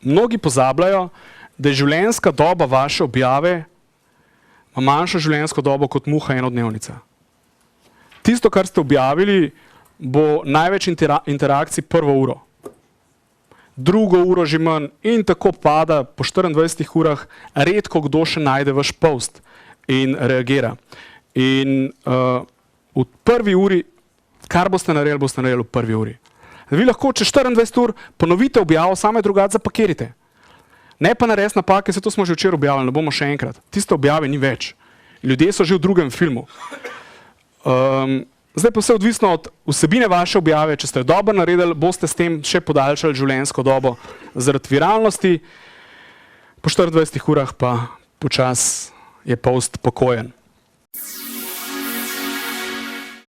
mnogi pozabljajo, da je življenjska doba vaše objave manjšo življenjsko dobo kot muha enodnevnica. Tisto, kar ste objavili, bo največ interakcij prvo uro. Drugo uro že manj in tako pada po 24 urah, redko kdo še najde vaš post in reagira. In v prvi uri, kar boste naredili v prvi uri. Vi lahko čez 24 ur ponovite objavo, samo drugače zapakirite. Ne pa narediti napake, se to smo že včeraj objavili, ne bomo še enkrat. Tiste objave ni več. Ljudje so že v drugem filmu. Zdaj pa vse odvisno od vsebine vaše objave, če ste jo dobro naredili, boste s tem še podaljšali življenjsko dobo zaradi viralnosti, po 24 urah pa počas je post pokojen.